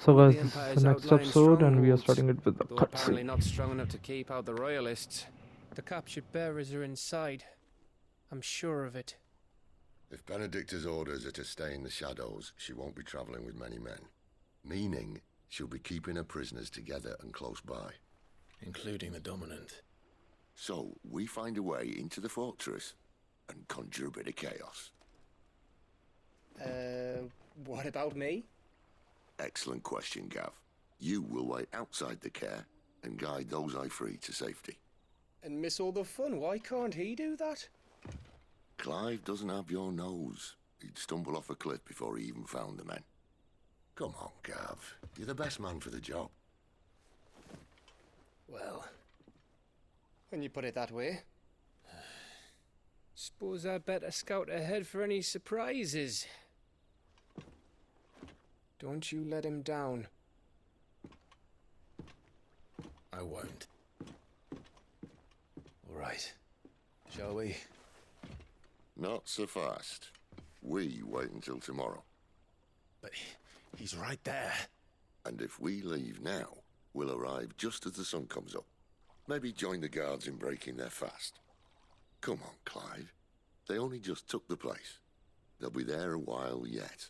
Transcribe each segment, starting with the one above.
So One of guys, the this is Empire's the next outlying episode and we are strongholds, starting it with the though apparently cutscene. not strong enough to keep out the royalists. The captured bearers are inside. I'm sure of it. If Benedicta's orders are to stay in the shadows, she won't be traveling with many men. Meaning, she'll be keeping her prisoners together and close by. Including the dominant. So, we find a way into the fortress and conjure a bit of chaos. What about me? Excellent question, Gav. You will wait outside the care and guide those I free to safety. And miss all the fun, why can't he do that? Clive doesn't have your nose. He'd stumble off a cliff before he even found the men. Come on, Gav. You're the best man for the job. Well, when you put it that way. Suppose I'd better scout ahead for any surprises. Don't you let him down. I won't. All right. Shall we? Not so fast. We wait until tomorrow. But he's right there. And if we leave now, we'll arrive just as the sun comes up. Maybe join the guards in breaking their fast. Come on, Clive. They only just took the place. They'll be there a while yet.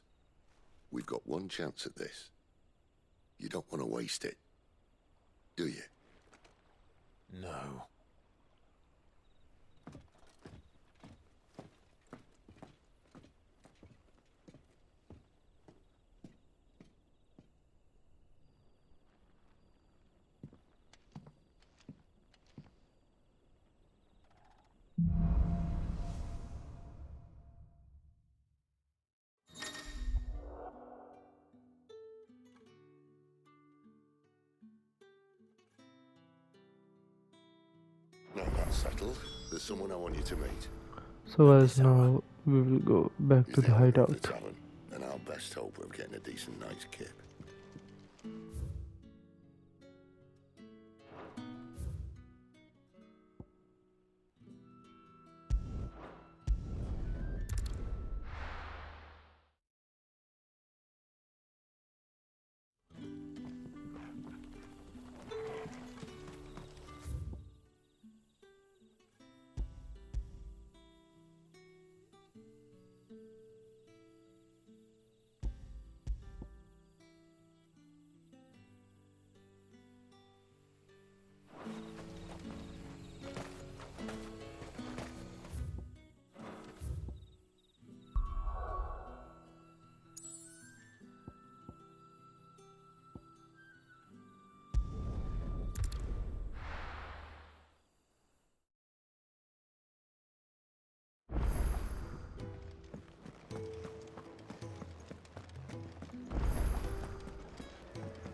We've got one chance at this. You don't want to waste it, do you? No. Now that's settled. There's someone I want you to meet. So guys, now we will go back He's to the owner of hideout. the tavern, and our best hope of getting a decent night's kip.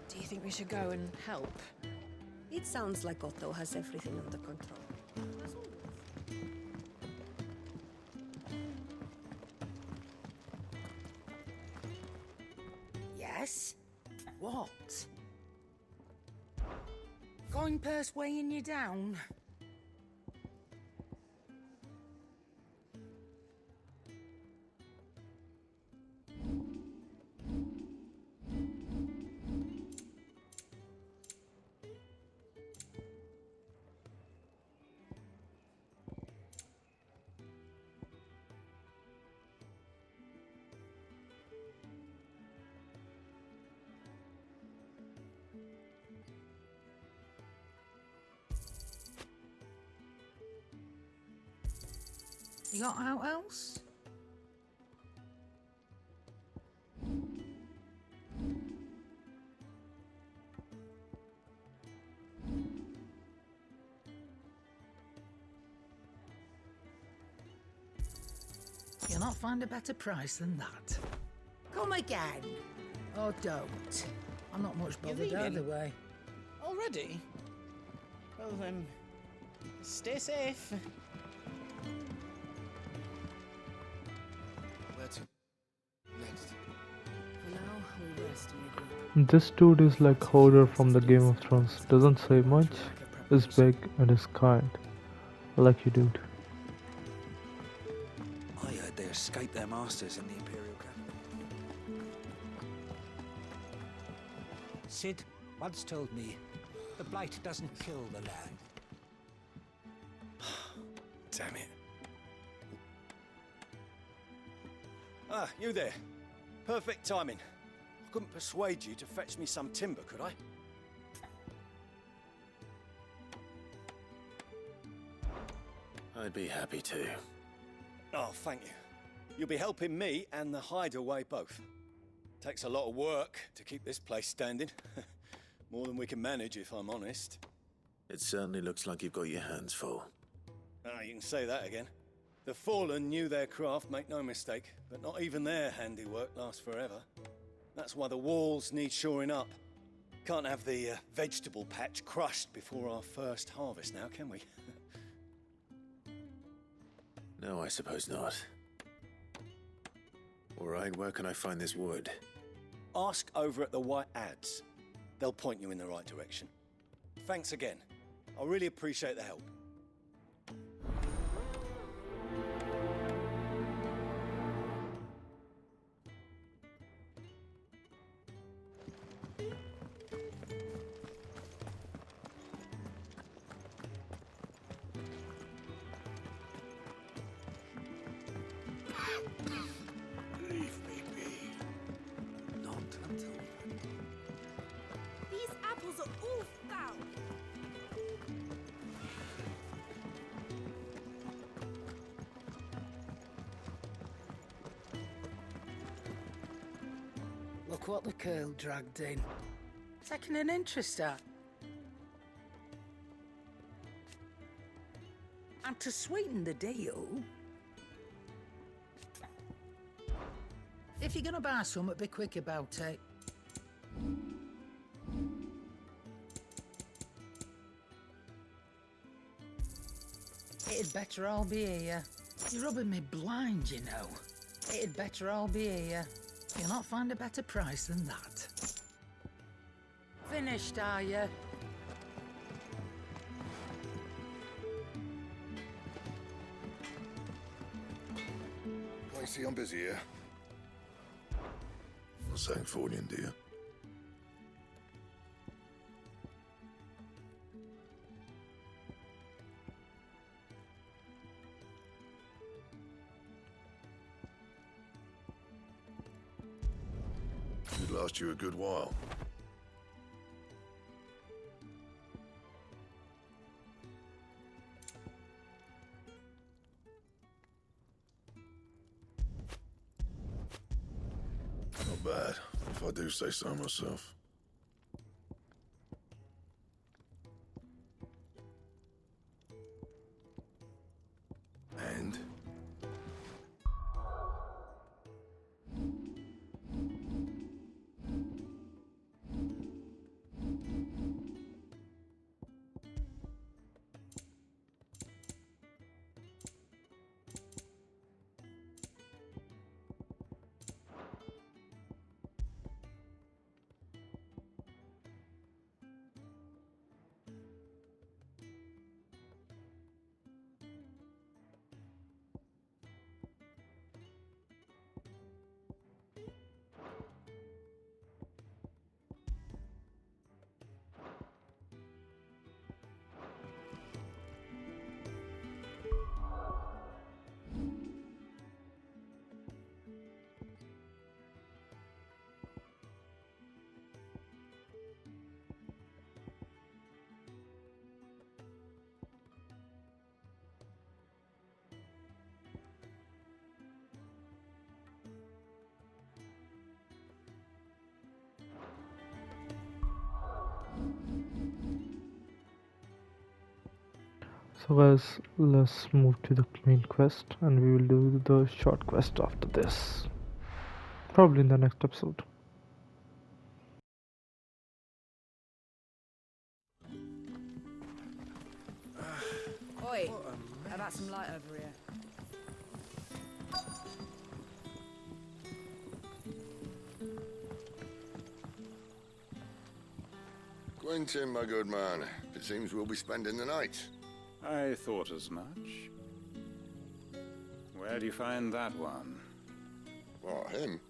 Do you think we should go and help? It sounds like Otto has everything under control. Yes? What? Going purse weighing you down? You got out else? You'll not find a better price than that. Come again. Or don't. I'm not much You're bothered leaving? either way. Already? Well, stay safe. Where to? Next. For now, we rest and regroup. This dude is like Hodor from the Game of Thrones. Doesn't say much, is big and is kind. I like you, dude. I heard they escaped their masters in the Imperial capital. Sid once told me the blight doesn't kill the land. Damn it. Ah, you there. Perfect timing. I couldn't persuade you to fetch me some timber, could I? I'd be happy to. Oh, thank you. You'll be helping me and the hideaway both. Takes a lot of work to keep this place standing. More than we can manage, if I'm honest. It certainly looks like you've got your hands full. Ah, you can say that again. The Fallen knew their craft, make no mistake, but not even their handiwork lasts forever. That's why the walls need shoring up. Can't have the vegetable patch crushed before our first harvest now, can we? No, I suppose not. All right, where can I find this wood? Ask over at the White Ads. They'll point you in the right direction. Thanks again. I really appreciate the help. Leave me be. Not until These apples are all foul. Look what the curl dragged in. Taking an interest at. And to sweeten the deal, if you're gonna buy something, be quick about it. It'd better all be here. You're rubbing me blind, you know. It'd better all be here. You'll not find a better price than that. Finished, are you? I see I'm busy here. Not saying Fordian, do you? It'd last you a good while. Not bad, if I do say so myself. And? So guys, let's move to the main quest and we will do the short quest after this. Probably in the next episode. Oi, how about some light over here? Quentin, my good man. It seems we'll be spending the night. I thought as much. Where do you find that one? What, him?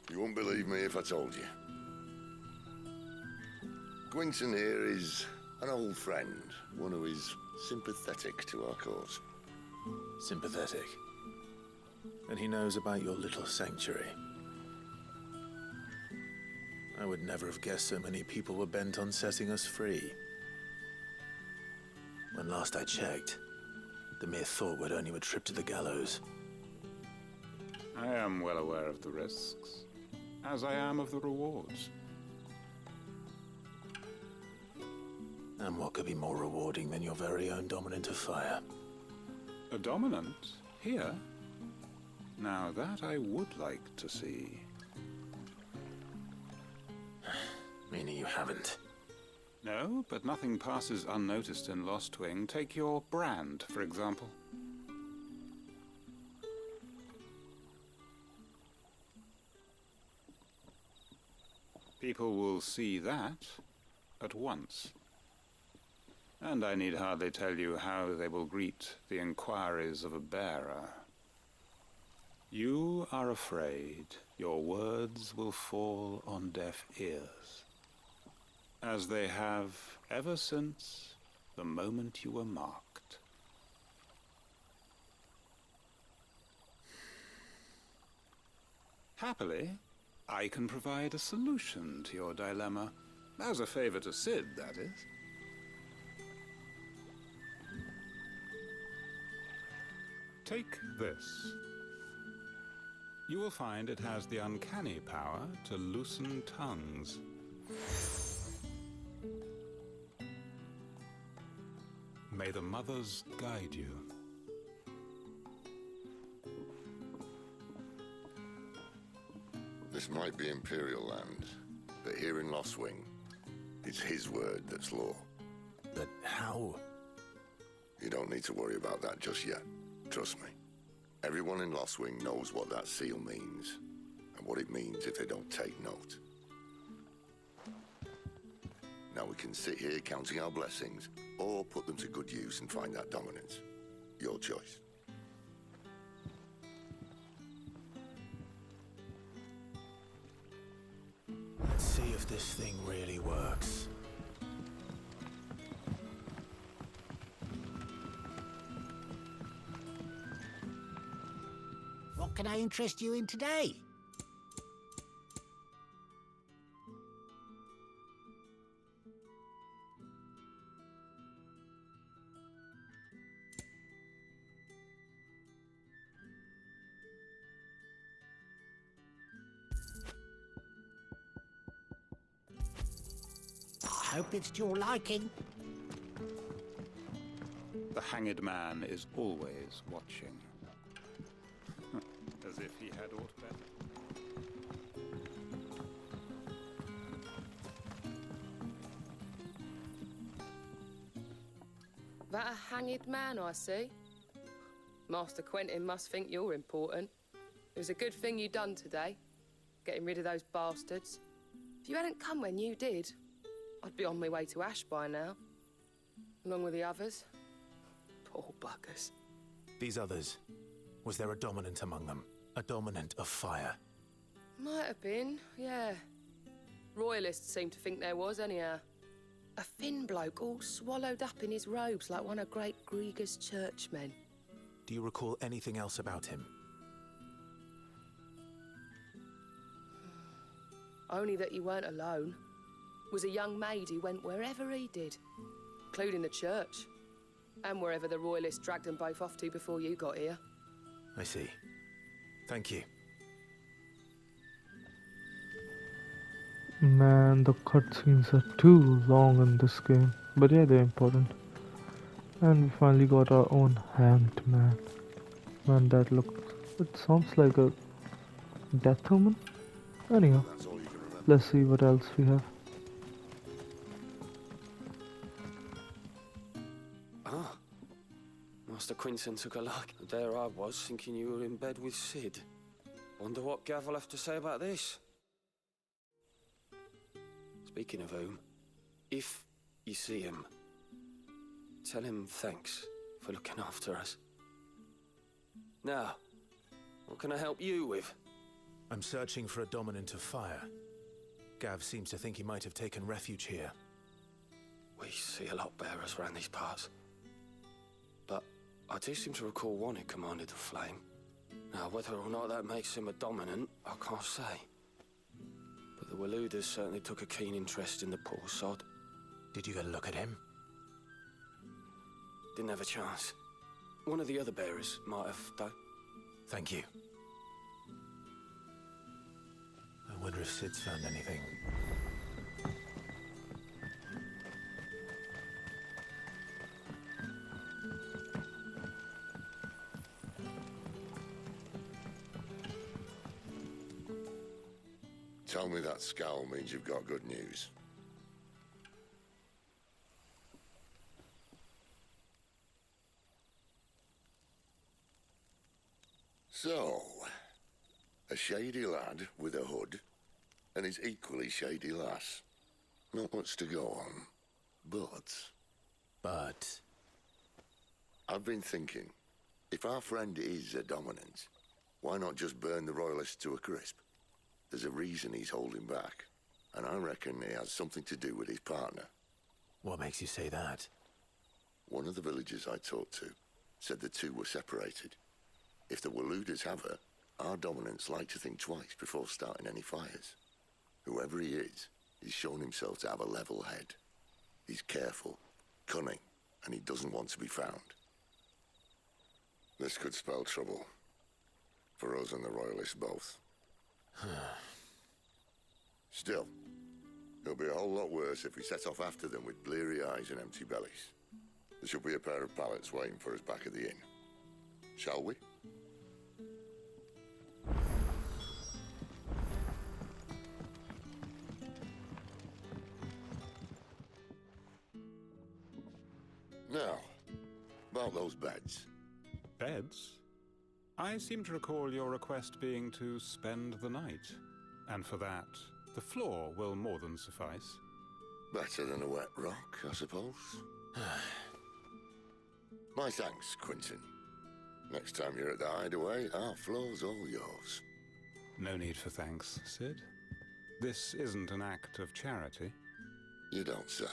You wouldn't believe me if I told you. Gwynson here is an old friend, one who is sympathetic to our cause. Sympathetic. And he knows about your little sanctuary. I would never have guessed so many people were bent on setting us free. When last I checked, the mere thought would earn you a trip to the gallows. I am well aware of the risks, as I am of the rewards. And what could be more rewarding than your very own dominant of fire? A dominant? Here? Now that I would like to see. Meaning you haven't? No, but nothing passes unnoticed in Lost Wing. Take your brand, for example. People will see that at once. And I need hardly tell you how they will greet the inquiries of a bearer. You are afraid your words will fall on deaf ears, as they have ever since the moment you were marked. Happily, I can provide a solution to your dilemma, as a favor to Sid, that is. Take this. You will find it has the uncanny power to loosen tongues. May the mothers guide you. This might be Imperial land, but here in Lost Wing, it's his word that's law. But how? You don't need to worry about that just yet. Trust me. Everyone in Lost Wing knows what that seal means, and what it means if they don't take note. Now we can sit here counting our blessings, or put them to good use and find that dominance. Your choice. Let's see if this thing really works. What can I interest you in today? I hope it's to your liking. The hanged man is always watching. As if he had aught better. That a hanged man I see? Master Quentin must think you're important. It was a good thing you done today, getting rid of those bastards. If you hadn't come when you did, I'd be on my way to Ash by now, along with the others. Poor buggers. These others, was there a dominant among them? A dominant of fire? Might have been, yeah. Royalists seem to think there was, anyhow. A thin bloke all swallowed up in his robes like one of Great Grieger's churchmen. Do you recall anything else about him? Only that he weren't alone. Was a young maid who went wherever he did, including the church, and wherever the Royalists dragged them both off to before you got here. I see. Thank you. Man, the cutscenes are too long in this game, but yeah, they're important. And we finally got our own hanged man. Man, that looks... it sounds like a death omen? Anyhow, let's see what else we have. Ah, Master Quinton took a look. And there I was, thinking you were in bed with Sid. Wonder what Gav will have to say about this. Speaking of whom, if you see him, tell him thanks for looking after us. Now, what can I help you with? I'm searching for a dominant of fire. Gav seems to think he might have taken refuge here. We see a lot bearers around these parts. But I do seem to recall one who commanded the flame. Now, whether or not that makes him a dominant, I can't say. But the Waluders certainly took a keen interest in the poor sod. Did you get a look at him? Didn't have a chance. One of the other bearers might have, though. Thank you. I wonder if Sid's found anything. Tell me that scowl means you've got good news. So, a shady lad with a hood, and his equally shady lass. Not much to go on, but... I've been thinking, if our friend is a dominant, why not just burn the Royalists to a crisp? There's a reason he's holding back, and I reckon he has something to do with his partner. What makes you say that? One of the villagers I talked to said the two were separated. If the Waluders have her, our dominants like to think twice before starting any fires. Whoever he is, he's shown himself to have a level head. He's careful, cunning, and he doesn't want to be found. This could spell trouble. For us and the Royalists both. Still, it'll be a whole lot worse if we set off after them with bleary eyes and empty bellies. There should be a pair of pallets waiting for us back at the inn. Shall we? Now, about those beds. Beds? I seem to recall your request being to spend the night. And for that, the floor will more than suffice. Better than a wet rock, I suppose. My thanks, Quentin. Next time you're at the hideaway, our floor's all yours. No need for thanks, Sid. This isn't an act of charity. You don't say.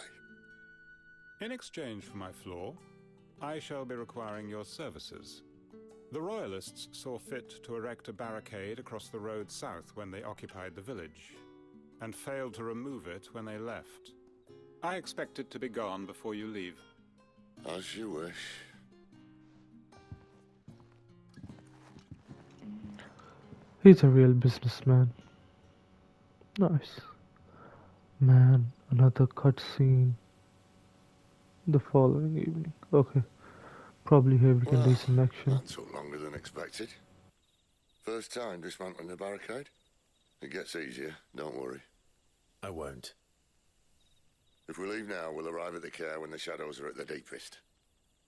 In exchange for my floor, I shall be requiring your services. The Royalists saw fit to erect a barricade across the road south when they occupied the village, and failed to remove it when they left. I expect it to be gone before you leave. As you wish. He's a real businessman. Nice. Man, another cutscene. The following evening. Okay. Probably here we can do some action. That took longer than expected. First time dismantling the barricade? It gets easier, don't worry. I won't. If we leave now, we'll arrive at the care when the shadows are at their deepest.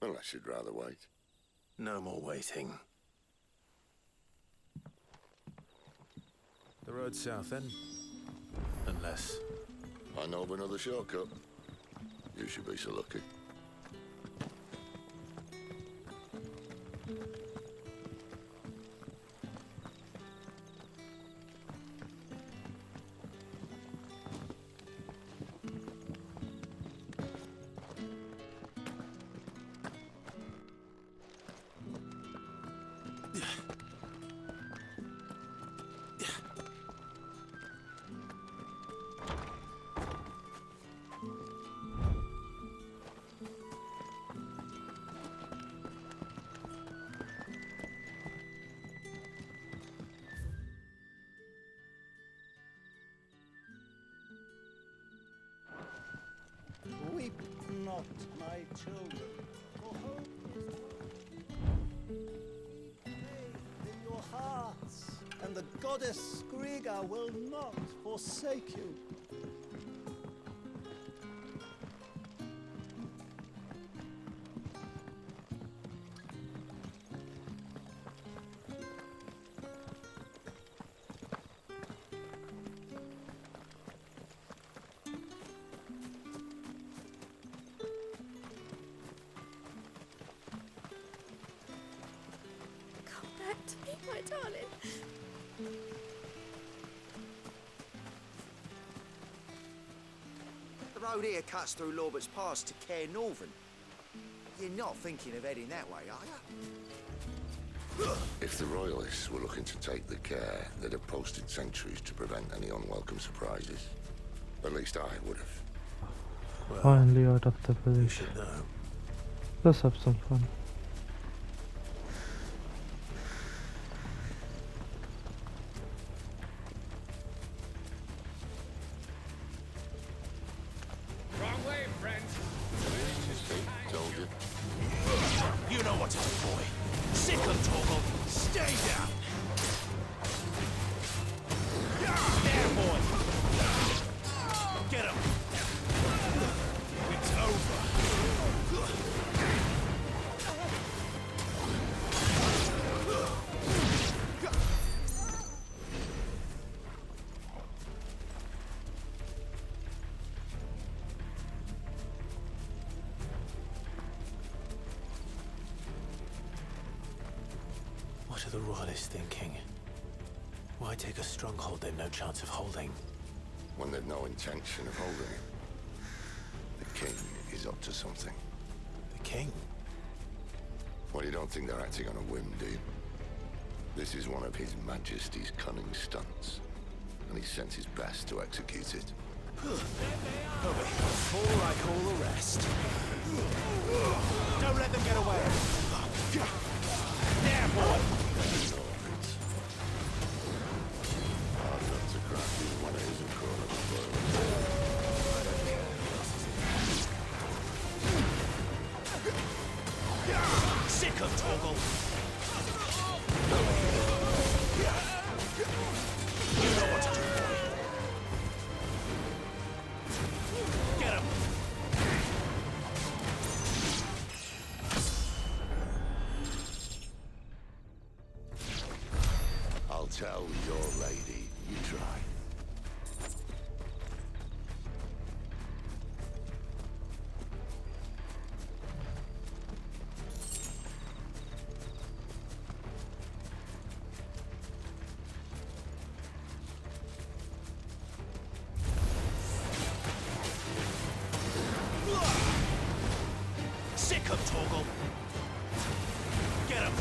Unless you'd rather wait. No more waiting. The road south then? Unless... I know of another shortcut. You should be so lucky. Weep not, my children, for hope is faith in your hearts, and the goddess Skriga will not forsake you. Back to me, my darling. The road here cuts through Lorbert's Pass to Care Northern. You're not thinking of heading that way, are you? If the Royalists were looking to take the Care, they'd have posted sentries to prevent any unwelcome surprises. At least I would have. Well, Finally out of the you village. should know. Let's have some fun. Wrong way, friend. Told you. You know what to do, boy. Sick of Torgal. Stay down. There, boy. Get him. It's over. What are the Royalists thinking? Why take a stronghold they've no chance of holding? When they've no intention of holding it. The king is up to something. The king? Well, you don't think they're acting on a whim, do you? This is one of His Majesty's cunning stunts, and he sent his best to execute it. Before I call the rest. Don't let them get away. There, boy. Hard enough to crack even when it isn't crawling up the Sick of Torgal. You know what to do, boy. Get him. I'll tell your lady you try. Sick of Torgal. Get him.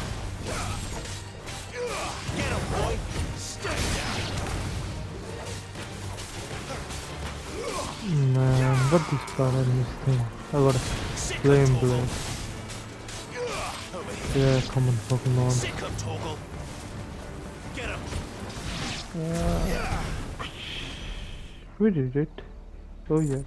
Get him, boy. Stay down. Man, what this paladin thing? I got a flame blade. Yeah, come on, Pokemon. Sick of Torgal. Get him. We did it. Oh yeah.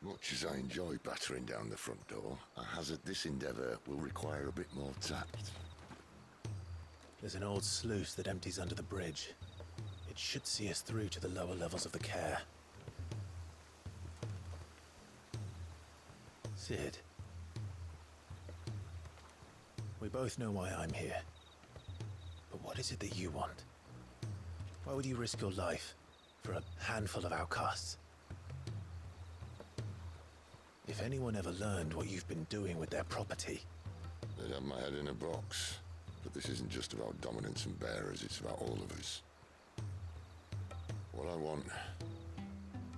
Much as I enjoy battering down the front door, I hazard this endeavour will require a bit more tact. There's an old sluice that empties under the bridge. It should see us through to the lower levels of the Care. Sid. We both know why I'm here. But what is it that you want? Why would you risk your life for a handful of outcasts? If anyone ever learned what you've been doing with their property... They'd have my head in a box. But this isn't just about dominance and bearers, it's about all of us. What I want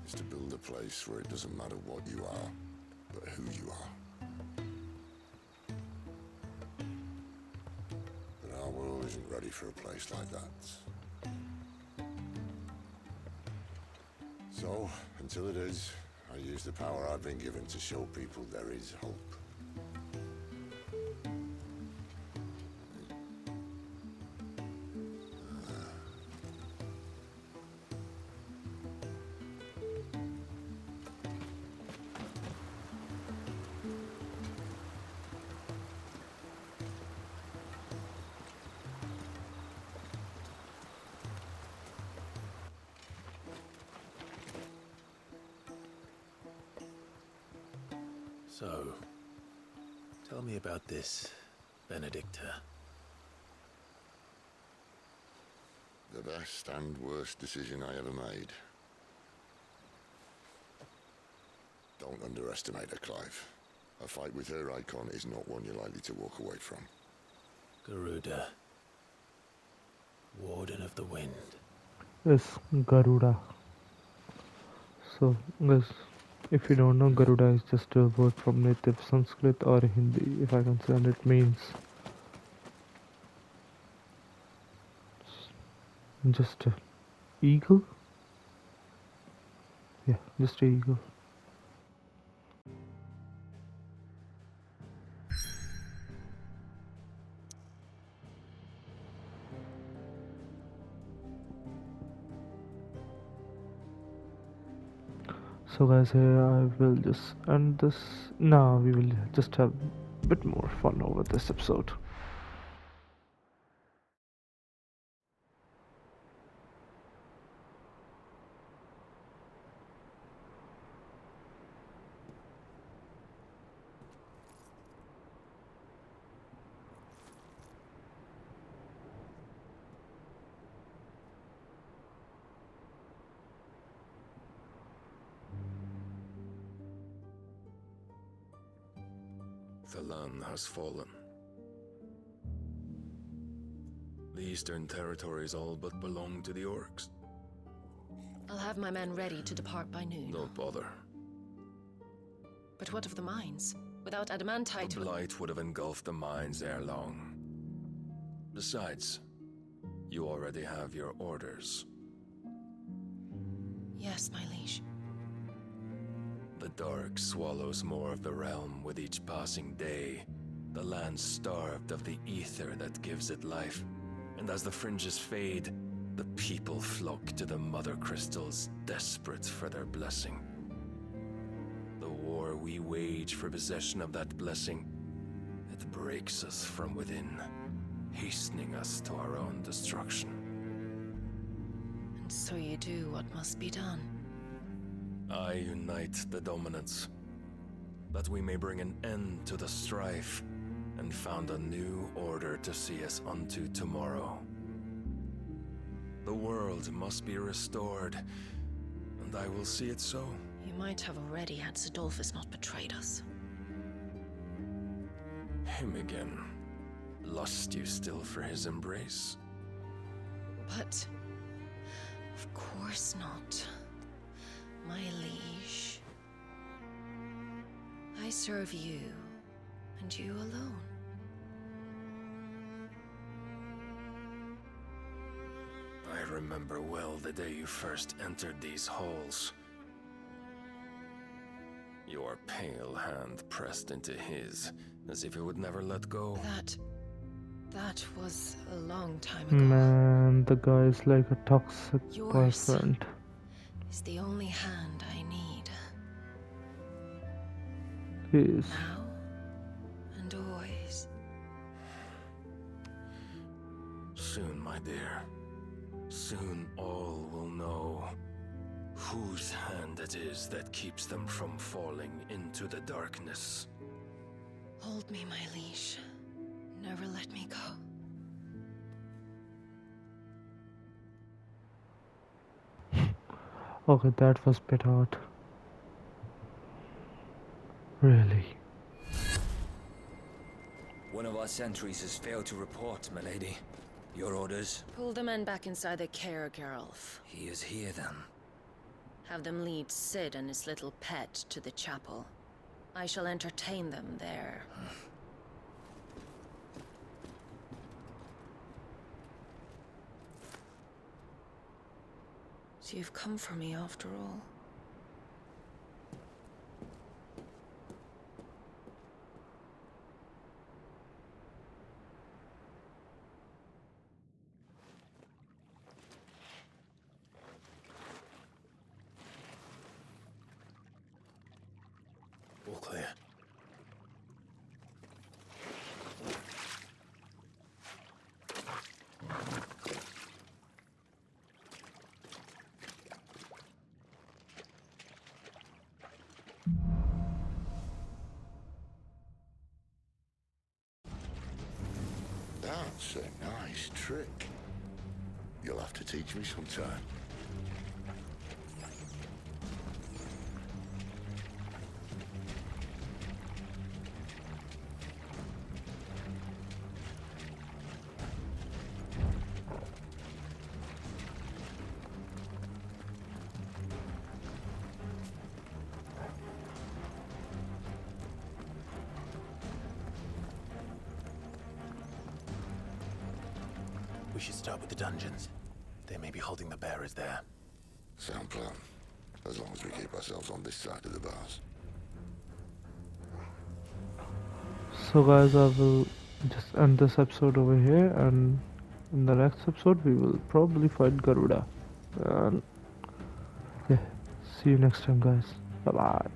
is to build a place where it doesn't matter what you are, but who you are. But our world isn't ready for a place like that. So, until it is, I use the power I've been given to show people there is hope. So, Tell me about this, Benedicta. The best and worst decision I ever made. Don't underestimate her, Clive. A fight with her icon is not one you're likely to walk away from. Garuda. Warden of the Wind. Yes, Garuda. So, guys, if you don't know, Garuda is just a word from native Sanskrit or Hindi, if I can say, and it means just a eagle. Yeah, just a eagle. So guys, here I will just end this. Now we will just have a bit more fun over this episode. The land has fallen. The Eastern Territories all but belong to the Orcs. I'll have my men ready to depart by noon. Don't bother. But what of the mines? Without adamantite... The Blight would have engulfed the mines ere long. Besides, you already have your orders. Yes, my liege. The dark swallows more of the realm with each passing day. The land starved of the ether that gives it life. And as the fringes fade, the people flock to the mother crystals, desperate for their blessing. The war we wage for possession of that blessing, it breaks us from within, hastening us to our own destruction. And so you do what must be done. I unite the dominants, that we may bring an end to the strife, and found a new order to see us unto tomorrow. The world must be restored, and I will see it so. You might have already had Zidolphus not betrayed us. Him again. Lust you still for his embrace? But... of course not. My liege. I serve you, and you alone. I remember well the day you first entered these halls. Your pale hand pressed into his, as if it would never let go. That was a long time ago. Man, the guy is like a toxic Yours boyfriend. is the only hand I need. He is. Now and always. Soon, my dear. Soon all will know whose hand it is that keeps them from falling into the darkness. Hold me, my liege. Never let me go. Okay, that was a bit odd. Really? One of our sentries has failed to report, milady. Your orders? Pull the men back inside the care, Geralf. He is here, then. Have them lead Sid and his little pet to the chapel. I shall entertain them there. So you've come for me after all. All clear. That's a nice trick. You'll have to teach me sometime. We should start with the dungeons. They may be holding the bearers there. Sound plan. As long as we keep ourselves on this side of the bars. So guys, I will just end this episode over here, and in the next episode we will probably fight Garuda. And yeah, see you next time guys. Bye bye.